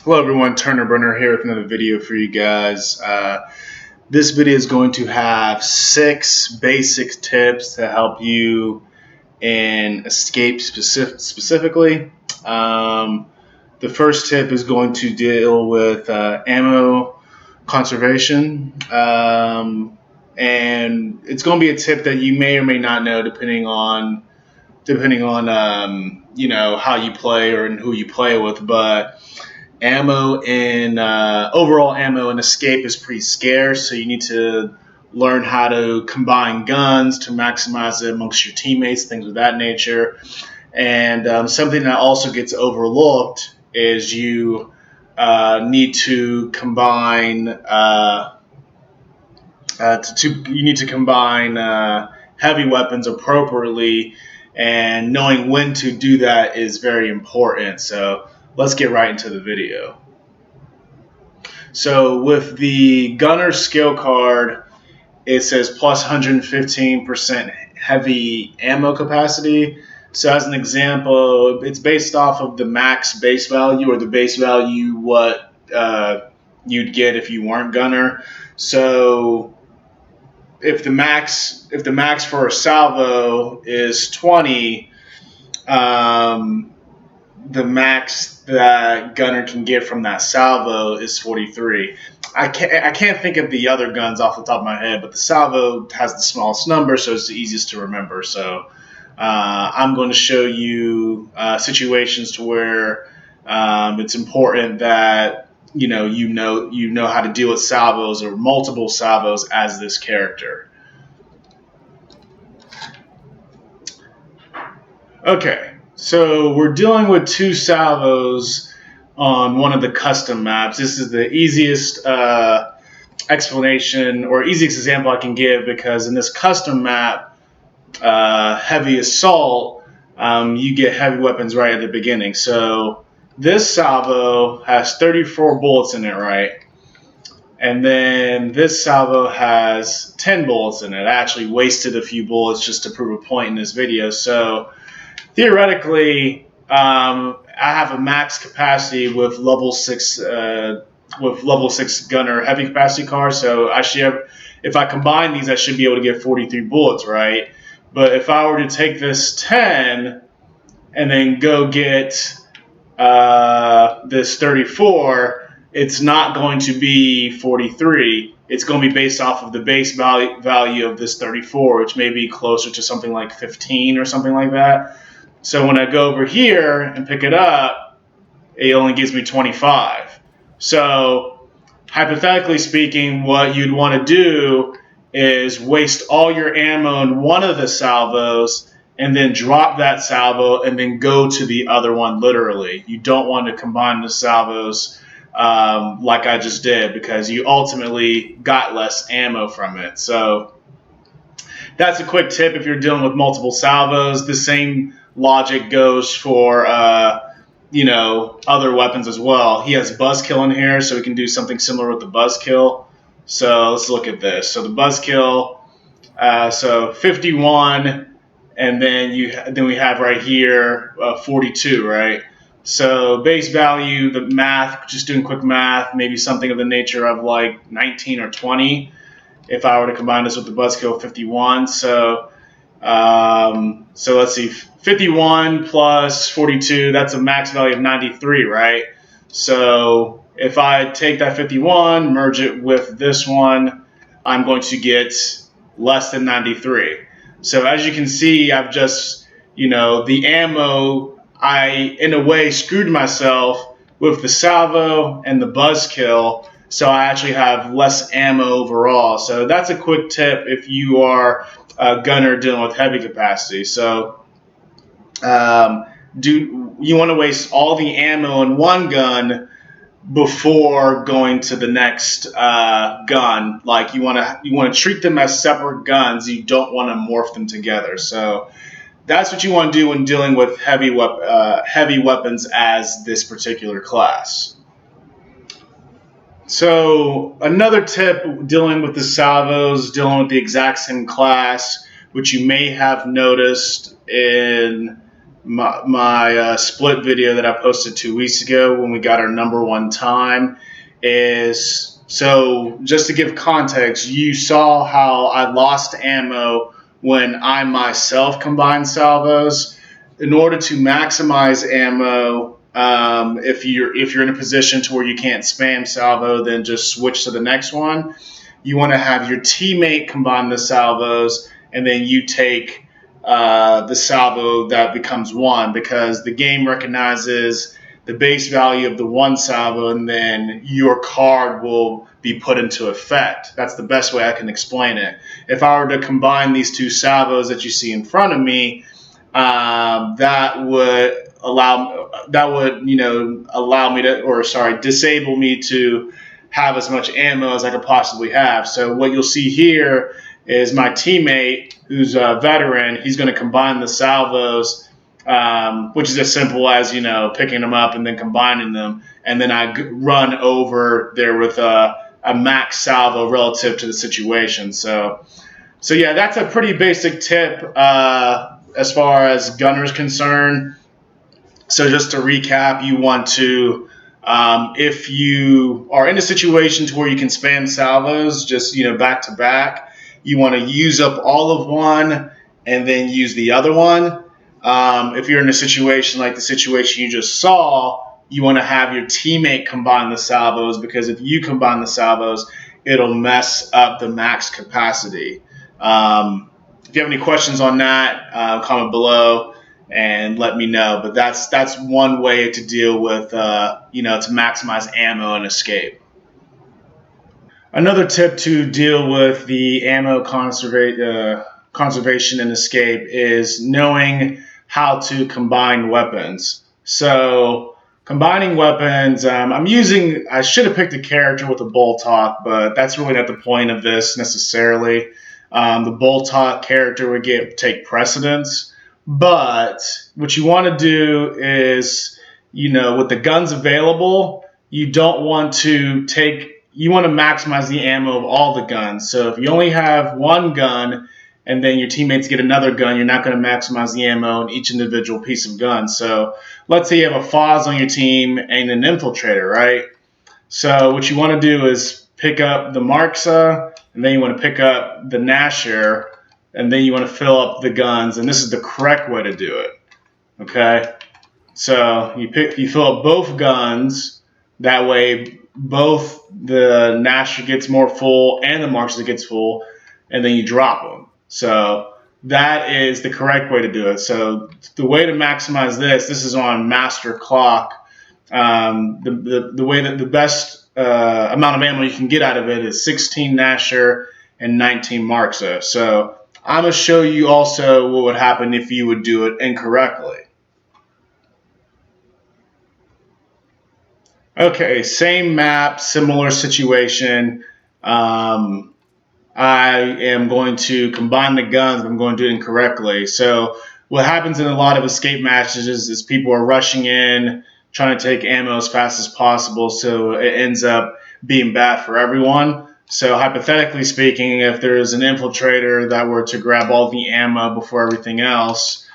Hello everyone, Turner Brenner here with another video for you guys. This video is going to have 6 basic tips to help you in escape specifically. The first tip is going to deal with ammo conservation, and it's going to be a tip that you may or may not know depending on how you play or who you play with, but overall ammo in escape is pretty scarce, so you need to learn how to combine guns to maximize it amongst your teammates, things of that nature. And something that also gets overlooked is you need to combine heavy weapons appropriately, and knowing when to do that is very important. So let's get right into the video. So with the gunner skill card, it says plus 115% heavy ammo capacity. So as an example, it's based off of the max base value, or the base value what you'd get if you weren't gunner. So if the max for a salvo is 20, the max that gunner can get from that salvo is 43. I can't think of the other guns off the top of my head, but the salvo has the smallest number, so it's the easiest to remember. So I'm going to show you situations to where it's important that you know how to deal with salvos or multiple salvos as this character. Okay. So we're dealing with 2 salvos on one of the custom maps. This is the easiest explanation or easiest example I can give, because in this custom map, heavy assault, you get heavy weapons right at the beginning. So this salvo has 34 bullets in it, right? And then this salvo has 10 bullets in it. I actually wasted a few bullets just to prove a point in this video. So theoretically, I have a max capacity with level 6 gunner heavy capacity car. So I should have, if I combine these, I should be able to get 43 bullets, right? But if I were to take this 10 and then go get this 34, it's not going to be 43. It's going to be based off of the base value of this 34, which may be closer to something like 15 or something like that. So when I go over here and pick it up, it only gives me 25. So hypothetically speaking, what you'd want to do is waste all your ammo in one of the salvos and then drop that salvo and then go to the other one literally. You don't want to combine the salvos like I just did, because you ultimately got less ammo from it. So that's a quick tip if you're dealing with multiple salvos. The same logic goes for other weapons as well. He has buzzkill in here, so we can do something similar with the buzzkill. So let's look at this. So the buzzkill, so 51, and then we have right here 42, right? So base value, the math, just doing quick math, maybe something of the nature of like 19 or 20. If I were to combine this with the buzzkill, 51. So let's see, 51 plus 42, that's a max value of 93, right? So if I take that 51, merge it with this one, I'm going to get less than 93. So as you can see, I've just, the ammo, I, in a way, screwed myself with the salvo and the buzzkill, so I actually have less ammo overall. So that's a quick tip if you are a gunner dealing with heavy capacity. So you want to waste all the ammo in one gun before going to the next gun. Like you want to treat them as separate guns. You don't want to morph them together. So that's what you want to do when dealing with heavy weapons as this particular class. So another tip dealing with the salvos, dealing with the exact same class, which you may have noticed in my split video that I posted 2 weeks ago when we got our #1 time is, so just to give context, you saw how I lost ammo when I myself combined salvos. In order to maximize ammo, if you're in a position to where you can't spam salvo, then just switch to the next one. You want to have your teammate combine the salvos, and then you take the salvo that becomes one, because the game recognizes the base value of the one salvo, and then your card will be put into effect. That's the best way I can explain it. If I were to combine these two salvos that you see in front of me, that would allow me to, or sorry, disable me to have as much ammo as I could possibly have. So what you'll see here is my teammate, who's a veteran. He's going to combine the salvos, which is as simple as picking them up and then combining them, and then I run over there with a max salvo relative to the situation. So yeah, that's a pretty basic tip as far as gunner is concerned. So just to recap, you want to, if you are in a situation to where you can spam salvos, just back to back, you want to use up all of one and then use the other one. If you're in a situation like the situation you just saw, you want to have your teammate combine the salvos, because if you combine the salvos, it'll mess up the max capacity. If you have any questions on that, comment below and let me know. But that's one way to deal with, to maximize ammo and escape. Another tip to deal with the ammo conservation and escape is knowing how to combine weapons. So combining weapons, I should have picked a character with a bolt hawk, but that's really not the point of this necessarily. The bolt hawk character would take precedence. But what you want to do is, with the guns available, you want to maximize the ammo of all the guns. So if you only have one gun and then your teammates get another gun, you're not going to maximize the ammo in each individual piece of gun. So let's say you have a Foz on your team and an infiltrator, right? So what you want to do is pick up the Marxa, and then you want to pick up the Nasher, and then you want to fill up the guns, and this is the correct way to do it. Okay, so you fill up both guns. That way, both the Nasher gets more full and the Marxa gets full, and then you drop them. So that is the correct way to do it. So the way to maximize this is on Master Clock. The way that the best amount of ammo you can get out of it is 16 Nasher and 19 Marxa. So I'm going to show you also what would happen if you would do it incorrectly. Okay, same map, similar situation. I am going to combine the guns, but I'm going to do it incorrectly. So what happens in a lot of escape matches is people are rushing in, trying to take ammo as fast as possible, so it ends up being bad for everyone. So hypothetically speaking, if there's an infiltrator that were to grab all the ammo before everything else,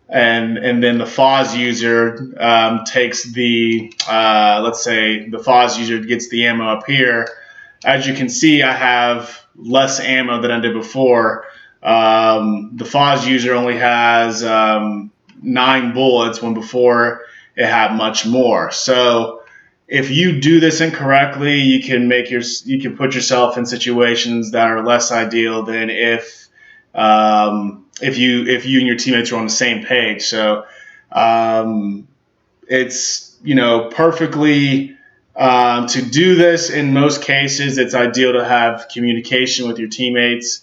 and then the Foz user takes the, let's say the Foz user gets the ammo up here, as you can see, I have less ammo than I did before. The Foz user only has 9 bullets, when before it had much more. So if you do this incorrectly, you can put yourself in situations that are less ideal than if you and your teammates are on the same page. So it's perfectly to do this. In most cases, it's ideal to have communication with your teammates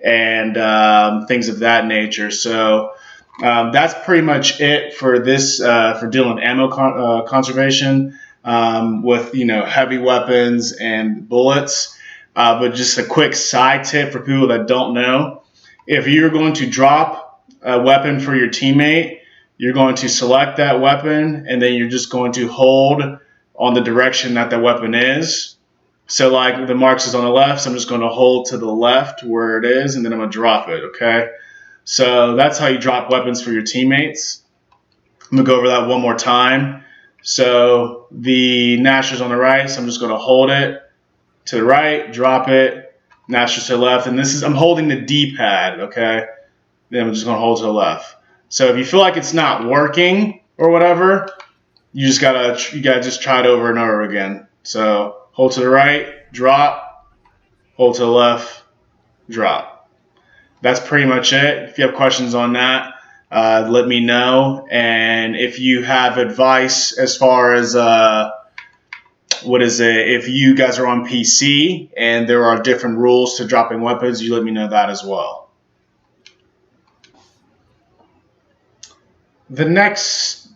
and things of that nature. So that's pretty much it for this for dealing with ammo conservation. With heavy weapons and bullets. But just a quick side tip for people that don't know: if you're going to drop a weapon for your teammate, you're going to select that weapon, and then you're just going to hold on the direction that the weapon is. So like the marks is on the left, so I'm just going to hold to the left where it is, and then I'm going to drop it. Okay. So that's how you drop weapons for your teammates. I'm going to go over that one more time. So the Nashor's on the right, so I'm just going to hold it to the right, drop it, Nashor's to the left, and this is, I'm holding the D-pad, okay? Then I'm just going to hold to the left. So if you feel like it's not working or whatever, you gotta just try it over and over again. So hold to the right, drop, hold to the left, drop. That's pretty much it. If you have questions on that, let me know. And if you have advice as far as if you guys are on PC and there are different rules to dropping weapons, you let me know that as well. The next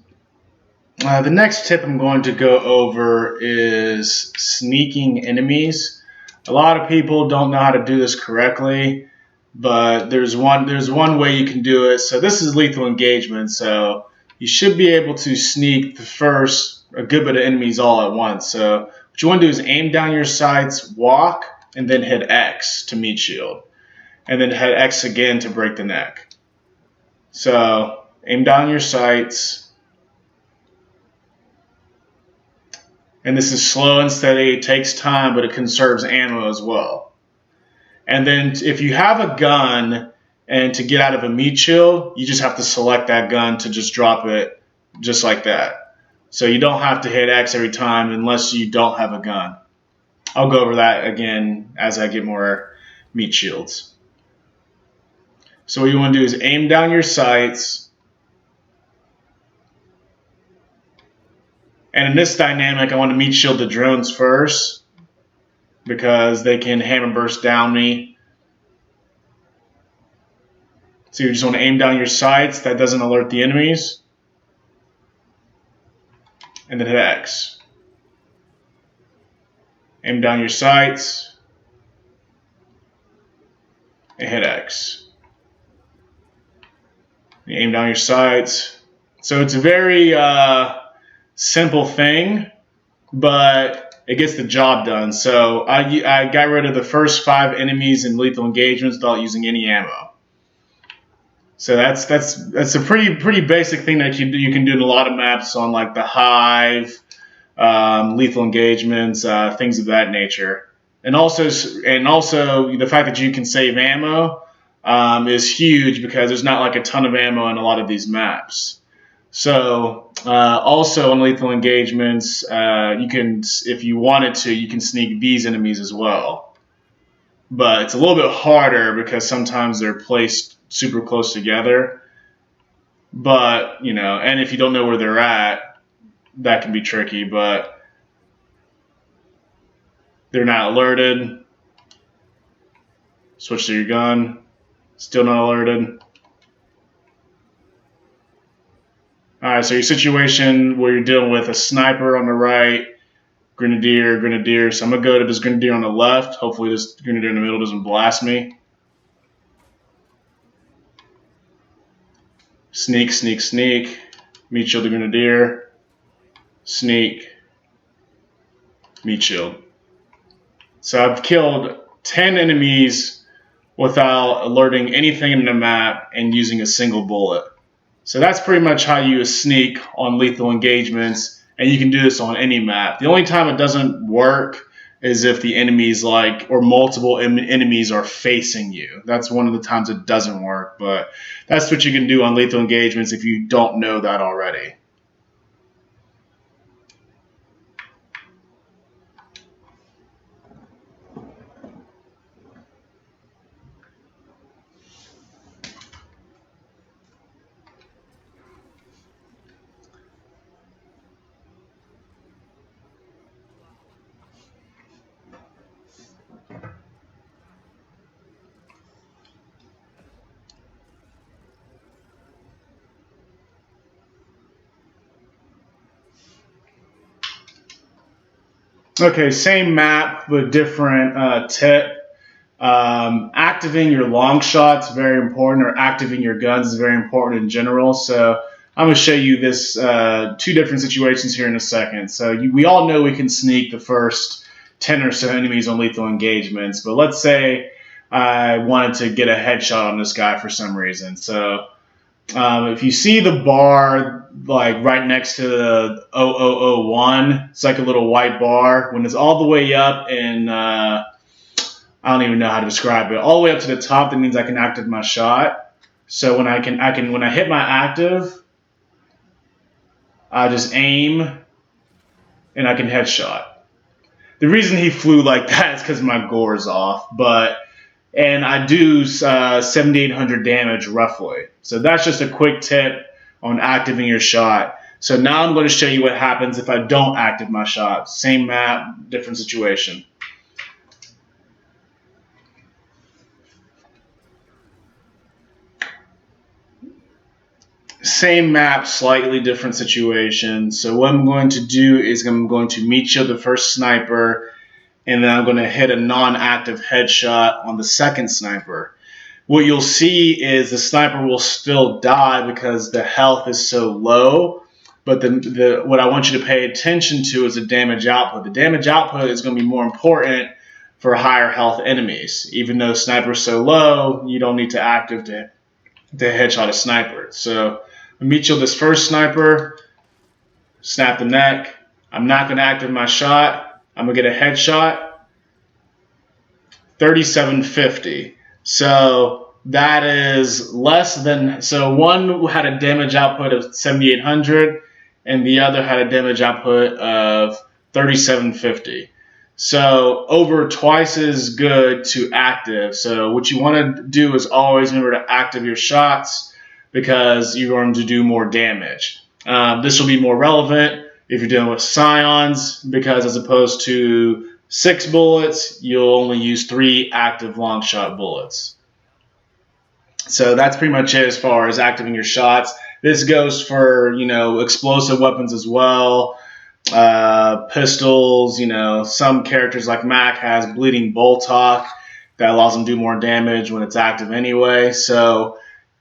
tip I'm going to go over is sneaking enemies. A lot of people don't know how to do this correctly, but there's one way you can do it. So this is lethal engagement, so you should be able to sneak a good bit of enemies all at once. So what you want to do is aim down your sights, walk, and then hit X to meat shield, and then hit X again to break the neck. So aim down your sights, and this is slow and steady. It takes time, but it conserves ammo as well. And then if you have a gun and to get out of a meat shield, you just have to select that gun to just drop it just like that. So you don't have to hit X every time unless you don't have a gun. I'll go over that again as I get more meat shields. So what you want to do is aim down your sights. And in this dynamic, I want to meat shield the drones first because they can hammer burst down me. So you just want to aim down your sights. That doesn't alert the enemies. And then hit X. Aim down your sights. And hit X. You aim down your sights. So it's a very simple thing, but it gets the job done. So I got rid of the first 5 enemies in lethal engagements without using any ammo. So that's a pretty basic thing that you can do in a lot of maps on like the Hive, lethal engagements, things of that nature. And also the fact that you can save ammo is huge because there's not like a ton of ammo in a lot of these maps. So also in lethal engagements, you can, if you wanted to, you can sneak these enemies as well. But it's a little bit harder because sometimes they're placed super close together. But, and if you don't know where they're at, that can be tricky, but they're not alerted. Switch to your gun. Still not alerted. Alright, so your situation where you're dealing with a sniper on the right, grenadier. So I'm going to go to this grenadier on the left. Hopefully this grenadier in the middle doesn't blast me. Sneak. Meat shield the grenadier. Sneak. Meat shield. So I've killed 10 enemies without alerting anything in the map and using a single bullet. So that's pretty much how you sneak on lethal engagements, and you can do this on any map. The only time it doesn't work is if the enemies or multiple enemies are facing you. That's one of the times it doesn't work, but that's what you can do on lethal engagements if you don't know that already. Okay, same map, but different tip. Activating your long shots is very important, or activating your guns is very important in general. So I'm going to show you this 2 different situations here in a second. So we all know we can sneak the first 10 or so enemies on lethal engagements, but let's say I wanted to get a headshot on this guy for some reason. So if you see the bar like right next to the 0001, it's like a little white bar. When it's all the way up and I don't even know how to describe it, all the way up to the top, that means I can active my shot. So when I hit my active, I just aim and I can headshot. The reason he flew like that is because my gore's off, and I do 7,800 damage roughly. So that's just a quick tip on activating your shot. So now I'm going to show you what happens if I don't activate my shot. Same map, different situation. Same map, slightly different situation. So what I'm going to do is I'm going to meat shield the first sniper, and then I'm going to hit a non-active headshot on the second sniper. What you'll see is the sniper will still die because the health is so low, but what I want you to pay attention to is the damage output. The damage output is going to be more important for higher health enemies. Even though sniper's so low, you don't need to active to headshot a sniper. So meat shield this first sniper, snap the neck. I'm not going to activate my shot. I'm going to get a headshot. 3750. So that is less than, so one had a damage output of 7,800 and the other had a damage output of 3750. So over twice as good to active. So what you want to do is always remember to active your shots because you're going to do more damage. This will be more relevant if you're dealing with scions, because as opposed to 6 bullets, you'll only use 3 active long shot bullets. So that's pretty much it as far as activating your shots. This goes for, explosive weapons as well. Pistols, some characters like Mac has bleeding bolt talk that allows them to do more damage when it's active anyway. So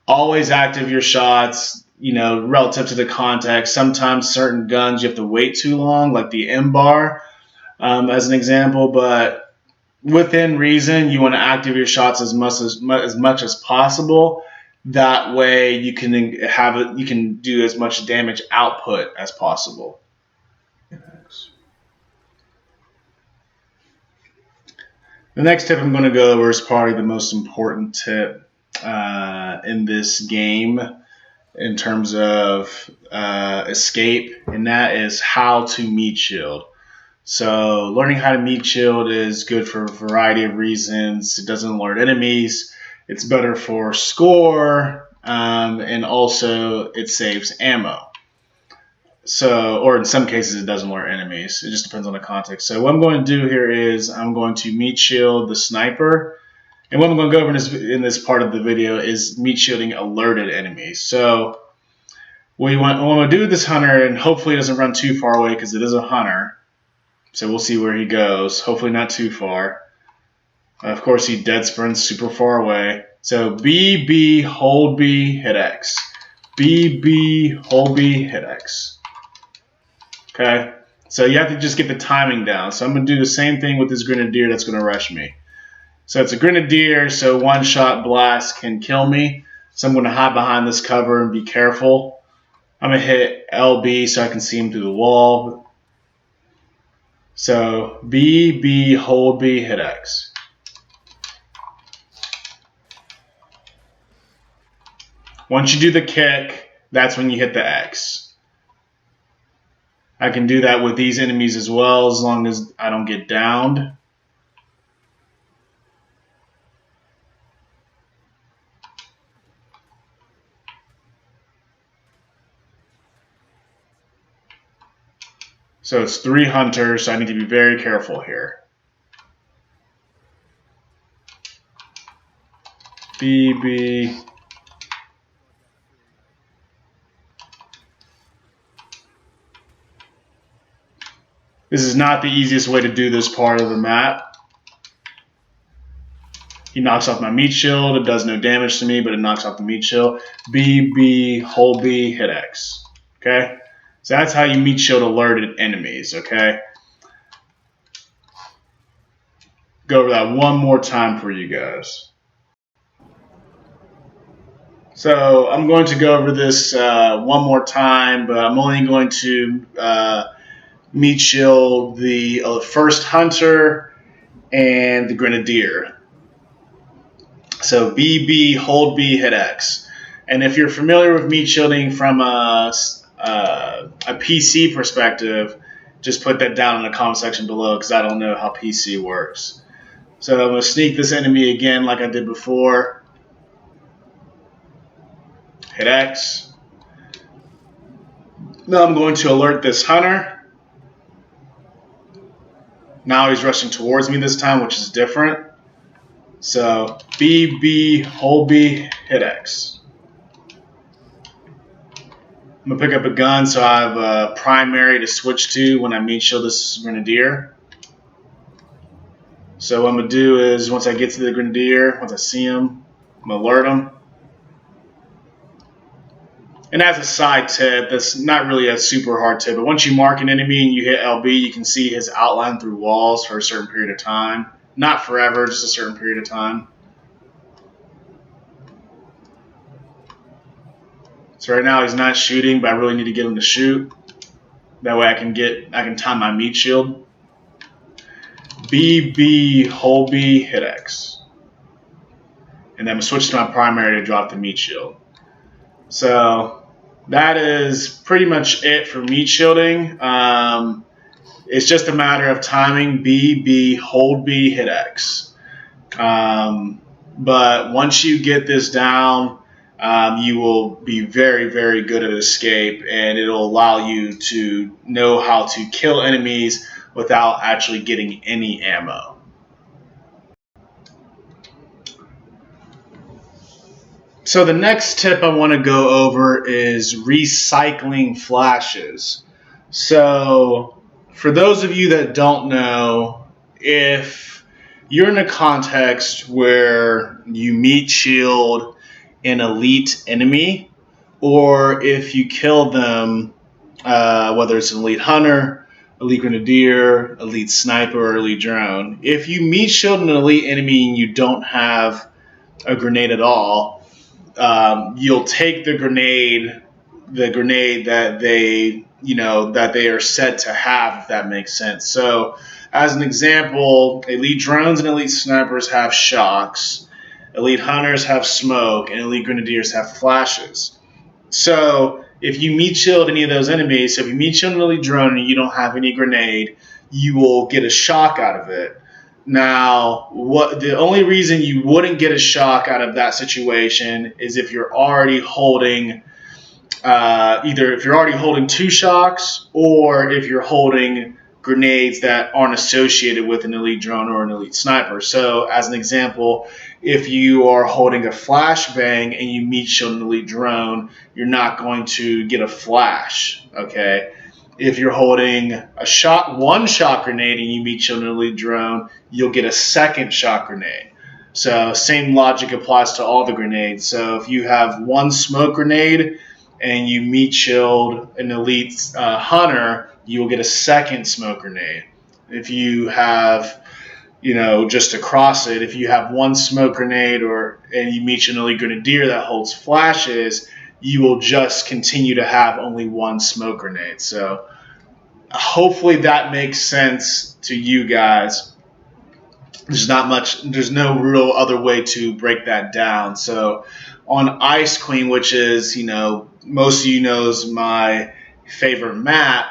always active your shots, relative to the context. Sometimes certain guns you have to wait too long, like the M-bar. As an example, but within reason, you want to activate your shots as much as possible. That way, you can do as much damage output as possible. The next tip I'm going to go over is probably the most important tip in this game in terms of escape, and that is how to meat shield. So learning how to meat shield is good for a variety of reasons. It doesn't alert enemies. It's better for score, and also it saves ammo. So, or in some cases, it doesn't alert enemies. It just depends on the context. So what I'm going to do here is I'm going to meat shield the sniper. And what I'm going to go over in this part of the video is meat shielding alerted enemies. So what I want to do with this hunter, and hopefully it doesn't run too far away because it is a hunter. So we'll see where he goes. Hopefully not too far. Of course, he dead sprints super far away. So B, B, hold B, hit X. B, B, hold B, hit X. Okay? So you have to just get the timing down. So I'm going to do the same thing with this grenadier that's going to rush me. So it's a grenadier, so one-shot blast can kill me. So I'm going to hide behind this cover and be careful. I'm going to hit LB so I can see him through the wall. So B, B, hold B, hit X. Once you do the kick, that's when you hit the X. I can do that with these enemies as well, as long as I don't get downed. So it's 3 hunters, so I need to be very careful here. B, B. This is not the easiest way to do this part of the map. He knocks off my meat shield. It does no damage to me, but it knocks off the meat shield. B, B, hold B, hit X. Okay? So that's how you meat shield alerted enemies, okay? go over that one more time for you guys. So I'm going to go over this one more time, but I'm only going to meat shield the first hunter and the grenadier. So BB, hold B, hit X. And if you're familiar with meat shielding from a PC perspective, just put that down in the comment section below because I don't know how PC works. So I'm going to sneak this enemy again like I did before. Hit X. Now I'm going to alert this hunter. Now he's rushing towards me this time, which is different. So BB, hold B, hit X. I'm going to pick up a gun so I have a primary to switch to when I meat shield this grenadier. So what I'm going to do is once I get to the grenadier, once I see him, I'm going to alert him. And as a side tip, that's not really a super hard tip, but once you mark an enemy and you hit LB, you can see his outline through walls for a certain period of time. Not forever, just a certain period of time. So right now he's not shooting, but I really need to get him to shoot. That way I can time my meat shield. BB, hold B, hit X. And then I'm going to switch to my primary to drop the meat shield. So that is pretty much it for meat shielding. It's just a matter of timing. BB, hold B, hit X. But once you get this down, you will be very, very good at escape, and it'll allow you to know how to kill enemies without actually getting any ammo. So the next tip I want to go over is recycling flashes. So for those of you that don't know, if you're in a context where you meat shield an elite enemy, or if you kill them, whether it's an elite hunter, elite grenadier, elite sniper, or elite drone, if you meat shield an elite enemy and you don't have a grenade at all, you'll take the grenade that they are said to have, if that makes sense. So as an example, elite drones and elite snipers have shocks, elite hunters have smoke, and elite grenadiers have flashes. So if you meat shield any of those enemies, so if you meat shield an elite drone and you don't have any grenade, you will get a shock out of it. Now, the only reason you wouldn't get a shock out of that situation is if you're already holding either if you're already holding two shocks, or if you're holding grenades that aren't associated with an elite drone or an elite sniper. So as an example, if you are holding a flashbang and you meat shield an elite drone, you're not going to get a flash, okay? If you're holding one shot grenade and you meat shield an elite drone, you'll get a second shot grenade. So same logic applies to all the grenades. So if you have one smoke grenade and you meat shield an elite hunter, you will get a second smoke grenade. If you have, just across it, if you have one smoke grenade and you meet an elite grenadier that holds flashes, you will just continue to have only one smoke grenade. So hopefully that makes sense to you guys. There's no real other way to break that down. So on Ice Queen, which is, most of you knows my favorite map,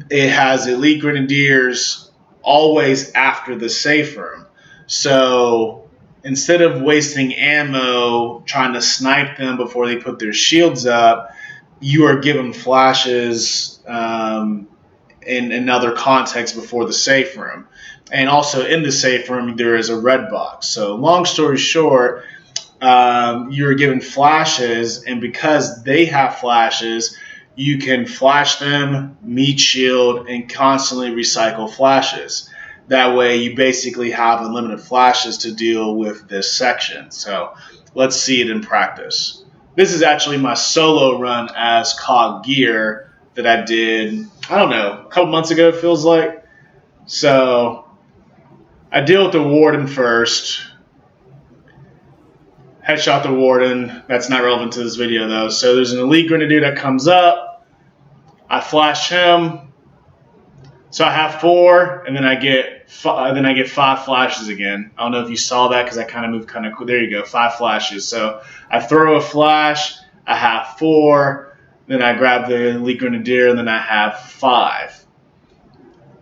it has elite grenadiers always after the safe room. So instead of wasting ammo trying to snipe them before they put their shields up, you are given flashes in other contexts before the safe room. And also in the safe room, there is a red box. So long story short, you're given flashes, and because they have flashes, you can flash them, meat shield, and constantly recycle flashes. That way you basically have unlimited flashes to deal with this section. So let's see it in practice. This is actually my solo run as COG Gear that I did, a couple months ago, it feels like. So I deal with the warden first. Headshot the warden. That's not relevant to this video though. So there's an elite grenadier that comes up. I flash him. So I have 4, and then I get 5 flashes again. I don't know if you saw that because I kind of moved kind of cool. There you go, 5 flashes. So I throw a flash. I have 4. Then I grab the elite grenadier, and then I have 5.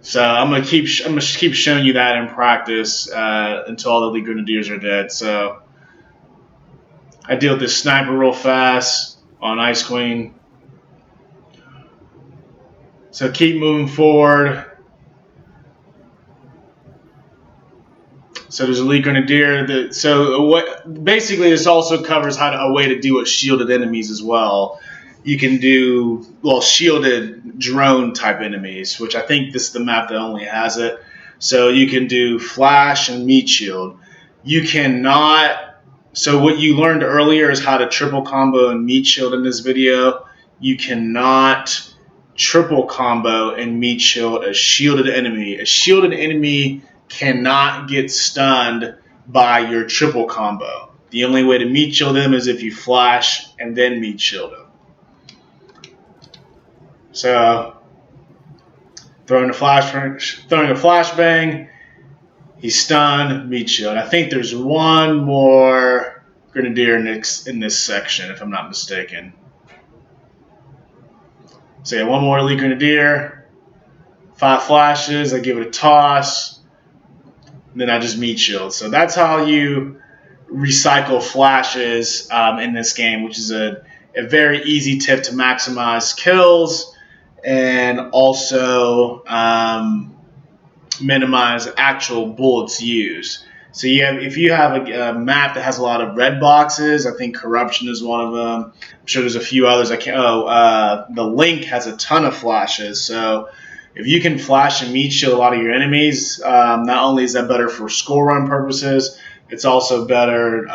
So I'm gonna keep showing you that in practice until all the elite grenadiers are dead. So I deal with this sniper real fast on Ice Queen. So keep moving forward. So there's a elite grenadier. So what basically this also covers a way to deal with shielded enemies as well. You can do shielded drone type enemies, which I think this is the map that only has it. So you can do flash and meat shield. You cannot. So what you learned earlier is how to triple combo and meat shield in this video. You cannot triple combo and meat shield a shielded enemy. A shielded enemy cannot get stunned by your triple combo. The only way to meat shield them is if you flash and then meat shield them. So throwing a flashbang, he's stunned, meat shield. I think there's one more grenadier in this section, if I'm not mistaken. So yeah, one more elite grenadier, 5 flashes, I give it a toss, and then I just meat shield. So that's how you recycle flashes in this game, which is a very easy tip to maximize kills and also minimize actual bullets used. So if you have a map that has a lot of red boxes, I think Corruption is one of them. I'm sure there's a few others. The Link has a ton of flashes. So if you can flash and meat shield a lot of your enemies, not only is that better for score run purposes, it's also better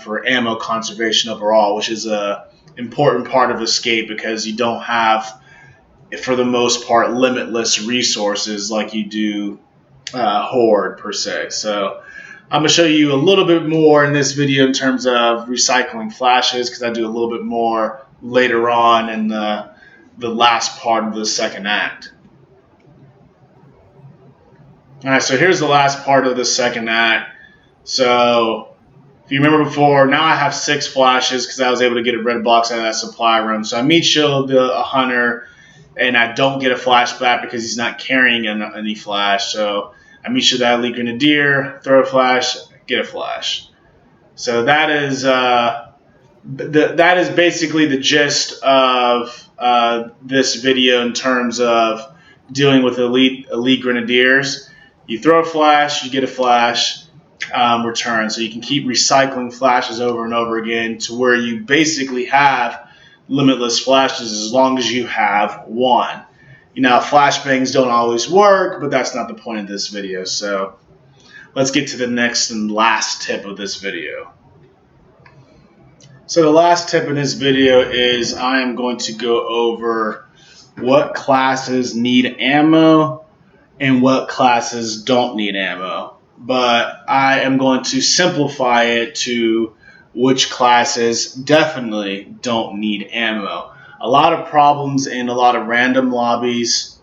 for ammo conservation overall, which is an important part of Escape because you don't have, for the most part, limitless resources like you do Horde per se. So I'm going to show you a little bit more in this video in terms of recycling flashes because I do a little bit more later on in the last part of the second act. Alright, so here's the last part of the second act. So if you remember before, now I have 6 flashes because I was able to get a red box out of that supply room. So I meat shield a hunter, and I don't get a flashback because he's not carrying any flash. So I meat shield that elite grenadier, throw a flash, get a flash. So that is basically the gist of this video in terms of dealing with elite grenadiers. You throw a flash, you get a flash return. So you can keep recycling flashes over and over again to where you basically have limitless flashes as long as you have one. You know, flashbangs don't always work, but that's not the point of this video. So let's get to the next and last tip of this video. So the last tip in this video is I am going to go over what classes need ammo and what classes don't need ammo. But I am going to simplify it to which classes definitely don't need ammo. A lot of problems in a lot of random lobbies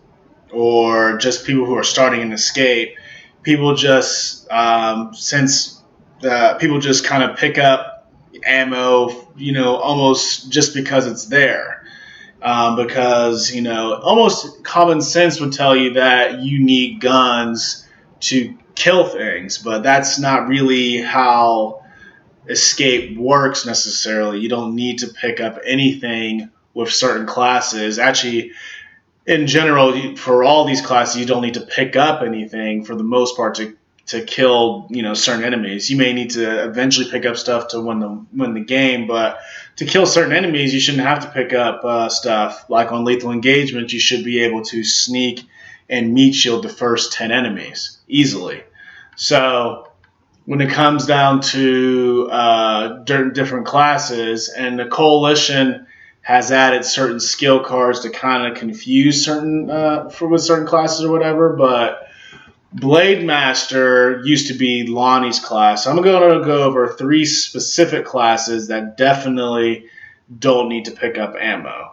or just people who are starting an Escape, people just people just kind of pick up ammo, you know, almost just because it's there. Because, you know, almost common sense would tell you that you need guns to kill things, but that's not really how Escape works necessarily. You don't need to pick up anything with certain classes. Actually, in general, for all these classes, you don't need to pick up anything for the most part to kill, you know, certain enemies. You may need to eventually pick up stuff to win the game, but to kill certain enemies, you shouldn't have to pick up stuff. Like on Lethal Engagement, you should be able to sneak and meat shield the first 10 enemies easily. So when it comes down to different classes, and the Coalition has added certain skill cards to kind of confuse certain with certain classes or whatever, but Blade Master used to be Lonnie's class. I'm going to go over 3 specific classes that definitely don't need to pick up ammo,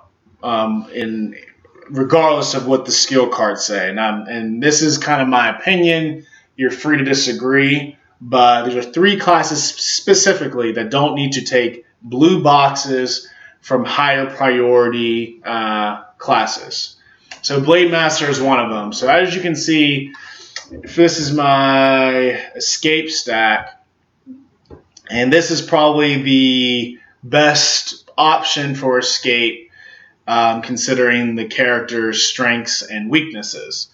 regardless of what the skill cards say. And this is kind of my opinion. You're free to disagree, but there are 3 classes specifically that don't need to take blue boxes from higher priority classes. So Blade Master is one of them. So as you can see, this is my escape stack, and this is probably the best option for escape, considering the character's strengths and weaknesses.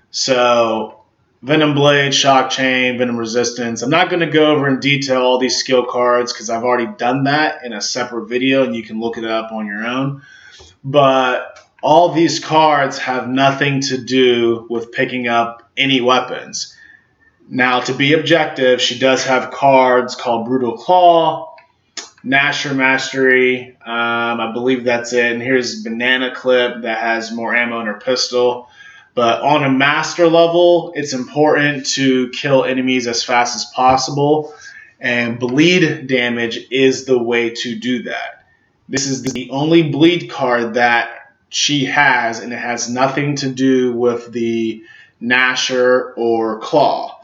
So Venom Blade, Shock Chain, Venom Resistance. I'm not going to go over in detail all these skill cards because I've already done that in a separate video, and you can look it up on your own. But all these cards have nothing to do with picking up any weapons. Now, to be objective, she does have cards called Brutal Claw, Gnasher Mastery, I believe that's it. And here's Banana Clip that has more ammo in her pistol. But on a master level, it's important to kill enemies as fast as possible, and bleed damage is the way to do that. This is the only bleed card that she has, and it has nothing to do with the Gnasher or Claw,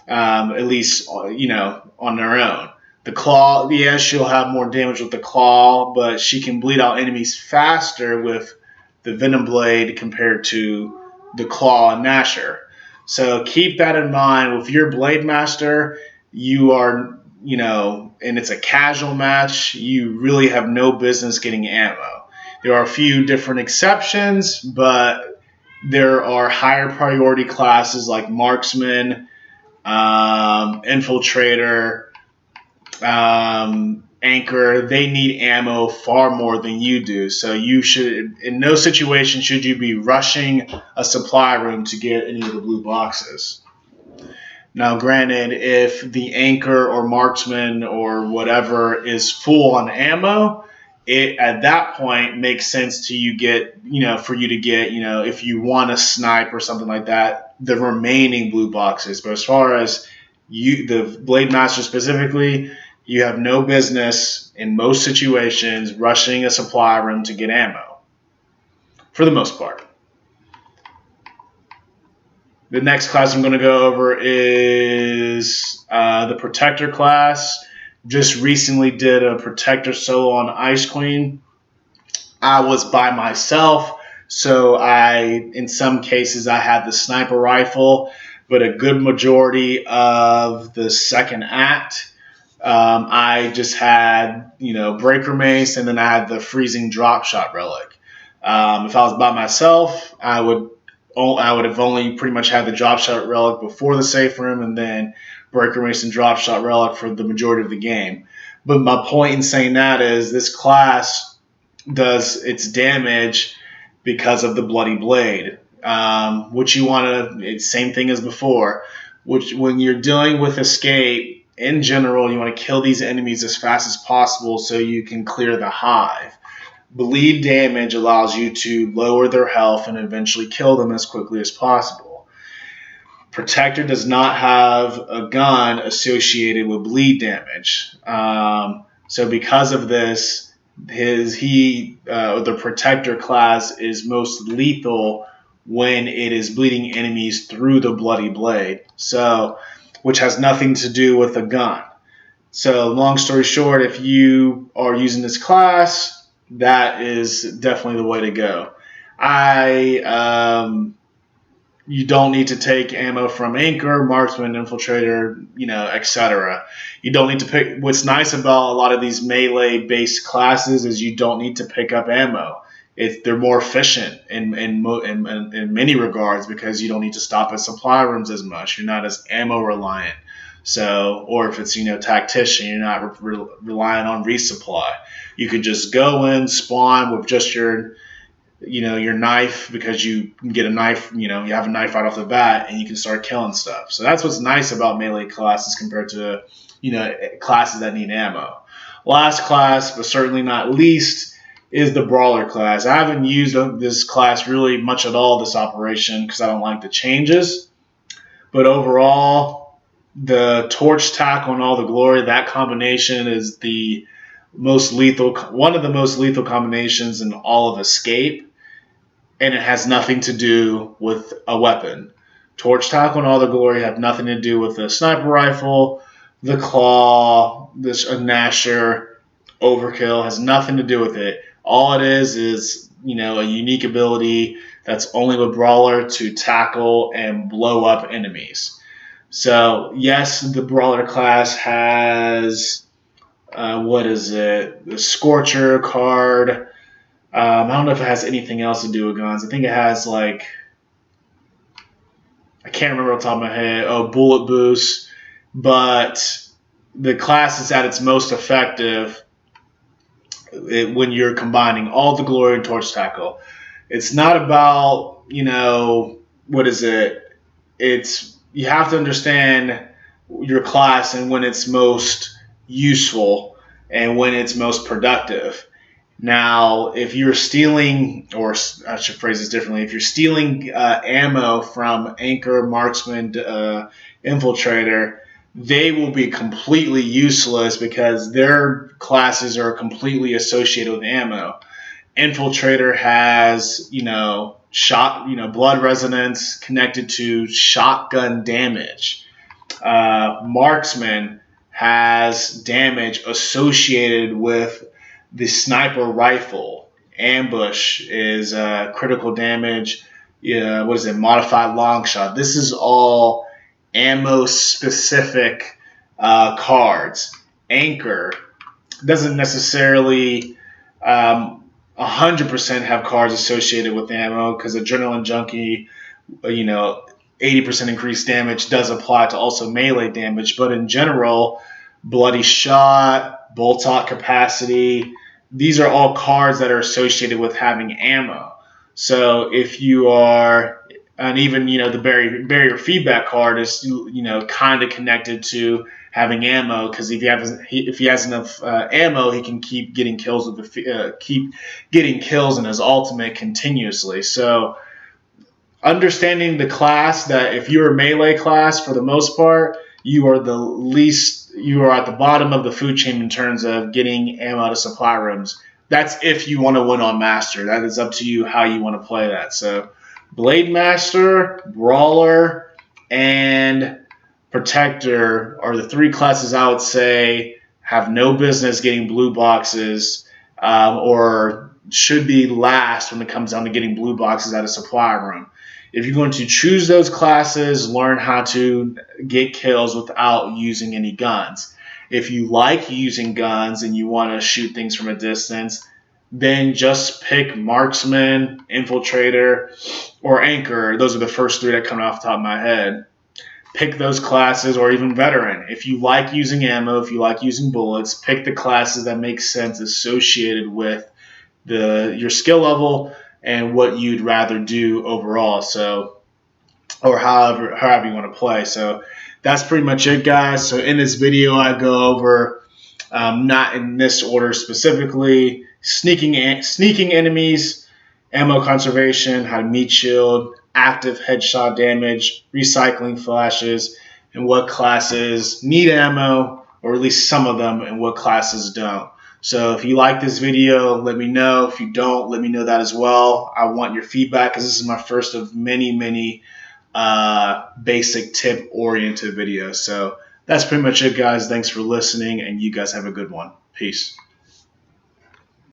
at least, on their own. The Claw, yes, she'll have more damage with the Claw, but she can bleed out enemies faster with the Venom Blade compared to the Claw and Gnasher. So keep that in mind. With your Blade Master, you are, and it's a casual match, you really have no business getting ammo. There are a few different exceptions, but there are higher priority classes like Marksman, Infiltrator, Anchor. They need ammo far more than you do. So you should, in no situation should you be rushing a supply room to get any of the blue boxes. Now, granted, if the Anchor or Marksman or whatever is full on ammo, it at that point makes sense to you get, for you to get, if you want to snipe or something like that, the remaining blue boxes. But as far as the Blade Master specifically, you have no business in most situations rushing a supply room to get ammo, for the most part. The next class I'm going to go over is the Protector class. Just recently did a Protector solo on Ice Queen. I was by myself, so in some cases I had the sniper rifle, but a good majority of the second act, I just had, Breaker Mace, and then I had the Freezing Drop Shot Relic. If I was by myself, I would have only pretty much had the Drop Shot Relic before the safe room, and then Breaker Mace and Drop Shot Relic for the majority of the game. But my point in saying that is this class does its damage because of the Bloody Blade. Which you want to, same thing as before, which when you're dealing with escape, in general, you want to kill these enemies as fast as possible so you can clear the hive. Bleed damage allows you to lower their health and eventually kill them as quickly as possible. Protector does not have a gun associated with bleed damage. So because of this, the Protector class is most lethal when it is bleeding enemies through the Bloody Blade, which has nothing to do with a gun. So long story short, if you are using this class, that is definitely the way to go. You don't need to take ammo from Anchor, Marksman, Infiltrator, etc. You don't need to pick. What's nice about a lot of these melee-based classes is you don't need to pick up ammo. They're more efficient in many regards because you don't need to stop at supply rooms as much. You're not as ammo reliant. So, or if it's tactician, you're not relying on resupply. You could just go in, spawn with just your knife, because you can get a knife, you have a knife right off the bat and you can start killing stuff. So that's what's nice about melee classes compared to, classes that need ammo. Last class, but certainly not least, is the Brawler class. I haven't used this class really much at all this operation because I don't like the changes. But overall, the torch tackle and all the glory, that combination is the most lethal, one of the most lethal combinations in all of Escape, and it has nothing to do with a weapon. Torch tackle and all the glory have nothing to do with the sniper rifle, the claw, this Nasher, overkill has nothing to do with it. All it is a unique ability that's only with Brawler to tackle and blow up enemies. So yes, the Brawler class has the Scorcher card. I don't know if it has anything else to do with guns. I think it has I can't remember off the top of my head. Oh, Bullet Boost. But the class is at its most effective when you're combining all the glory and torch tackle. It's not about, It's, you have to understand your class and when it's most useful and when it's most productive. Now, if you're stealing, or I should phrase this differently, if you're stealing ammo from Anchor, Marksman, Infiltrator, they will be completely useless because their classes are completely associated with ammo. Infiltrator has, blood resonance connected to shotgun damage. Marksman has damage associated with the sniper rifle. Ambush is critical damage. Modified long shot. This is all ammo specific cards. Anchor doesn't necessarily 100% have cards associated with ammo because Adrenaline Junkie, 80% increased damage does apply to also melee damage, but in general, Bloody Shot, Bolt Hot Capacity, these are all cards that are associated with having ammo. So if you are, and even the barrier feedback card is kind of connected to having ammo because if he has enough ammo, he can keep getting kills in his ultimate continuously. So understanding the class, that if you're a melee class, for the most part, you are at the bottom of the food chain in terms of getting ammo to supply rooms. That's if you want to win on Master. That is up to you how you want to play that. So Blade Master, Brawler, and Protector are the three classes I would say have no business getting blue boxes or should be last when it comes down to getting blue boxes at a supply room. If you're going to choose those classes, learn how to get kills without using any guns. If you like using guns and you want to shoot things from a distance, then just pick Marksman, Infiltrator, or Anchor. Those are the first three that come off the top of my head. Pick those classes, or even Veteran. If you like using ammo, if you like using bullets, pick the classes that make sense associated with your skill level and what you'd rather do overall. So, or however you want to play. So that's pretty much it, guys. So in this video, I go over, not in this order specifically, sneaking enemies, ammo conservation, how to meat shield, active headshot damage, recycling flashes, and what classes need ammo, or at least some of them, and what classes don't. So if you like this video, let me know. If you don't, let me know that as well. I want your feedback because this is my first of many basic tip-oriented videos. So that's pretty much it, guys. Thanks for listening, and you guys have a good one. Peace.